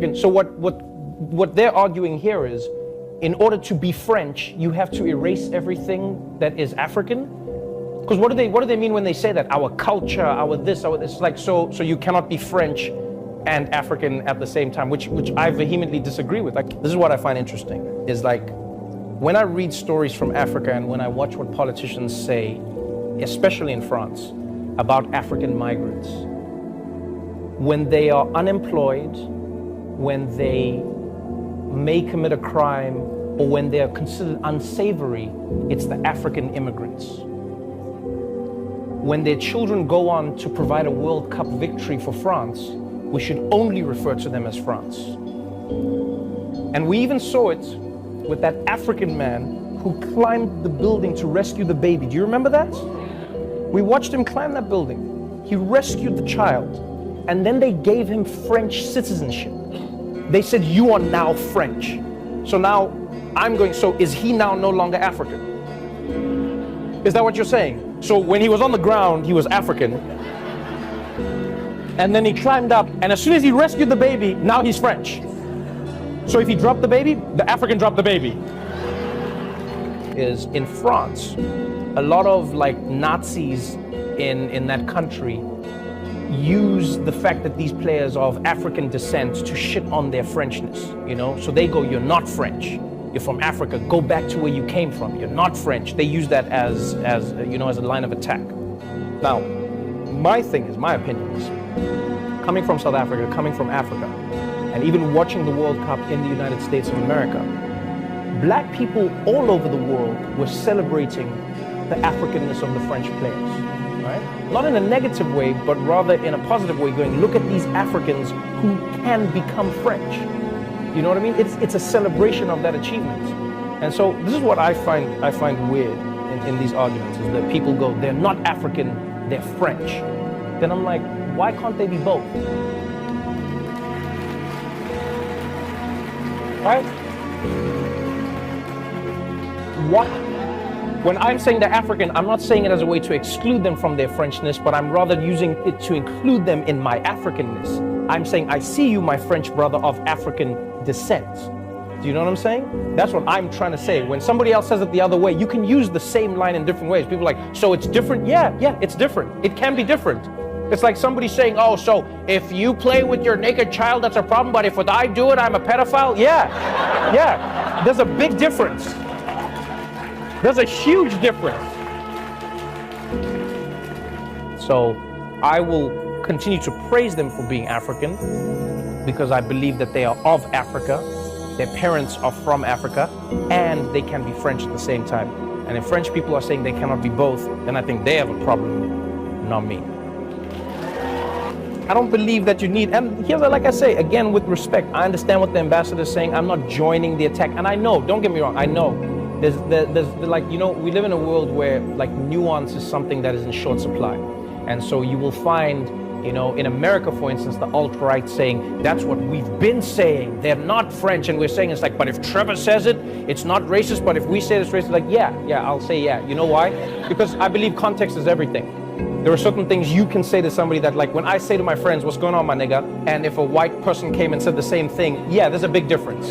African. So what they're arguing here is, in order to be French, you have to erase everything that is African. Because what do they mean when they say that? Our culture, our this, like so you cannot be French and African at the same time, which I vehemently disagree with. Like, this is what I find interesting, is like, when I read stories from Africa and when I watch what politicians say, especially in France, about African migrants, when they are unemployed, when they may commit a crime, or when they are considered unsavory, it's the African immigrants. When their children go on to provide a World Cup victory for France, we should only refer to them as France. And we even saw it with that African man who climbed the building to rescue the baby. Do you remember that? We watched him climb that building. He rescued the child, and then they gave him French citizenship. They said, you are now French. So now so is he now no longer African? Is that what you're saying? So when he was on the ground, he was African. And then he climbed up, and as soon as he rescued the baby, now he's French. So if he dropped the baby, the African dropped the baby. Is in France, a lot of like Nazis in that country use the fact that these players are of African descent to shit on their Frenchness, you know? So they go, you're not French. You're from Africa, go back to where you came from. You're not French. They use that as a line of attack. Now, my opinion is, coming from South Africa, coming from Africa, and even watching the World Cup in the United States of America, black people all over the world were celebrating the Africanness of the French players, right? Not in a negative way, but rather in a positive way, going, look at these Africans who can become French. You know what I mean? It's a celebration of that achievement. And so this is what I find weird in these arguments, is that people go, they're not African, they're French. Then I'm like, why can't they be both? Right? What? When I'm saying they're African, I'm not saying it as a way to exclude them from their Frenchness, but I'm rather using it to include them in my Africanness. I'm saying, I see you, my French brother of African descent. Do you know what I'm saying? That's what I'm trying to say. When somebody else says it the other way, you can use the same line in different ways. People are like, so it's different? Yeah, it's different. It can be different. It's like somebody saying, oh, so if you play with your naked child, that's a problem, but if I do it, I'm a pedophile? Yeah. There's a big difference. There's a huge difference. So I will continue to praise them for being African, because I believe that they are of Africa, their parents are from Africa, and they can be French at the same time. And if French people are saying they cannot be both, then I think they have a problem, not me. I don't believe that you need, and here's, like I say, again, with respect, I understand what the ambassador is saying. I'm not joining the attack, and I know, don't get me wrong, I know. There's like, you know, we live in a world where like nuance is something that is in short supply. And so you will find, you know, in America, for instance, the alt-right saying, that's what we've been saying, they're not French, and we're saying, it's like, but if Trevor says it, it's not racist, but if we say it's racist, like, yeah, I'll say yeah. You know why? Because I believe context is everything. There are certain things you can say to somebody that, like, when I say to my friends, what's going on, my nigga? And if a white person came and said the same thing, yeah, there's a big difference.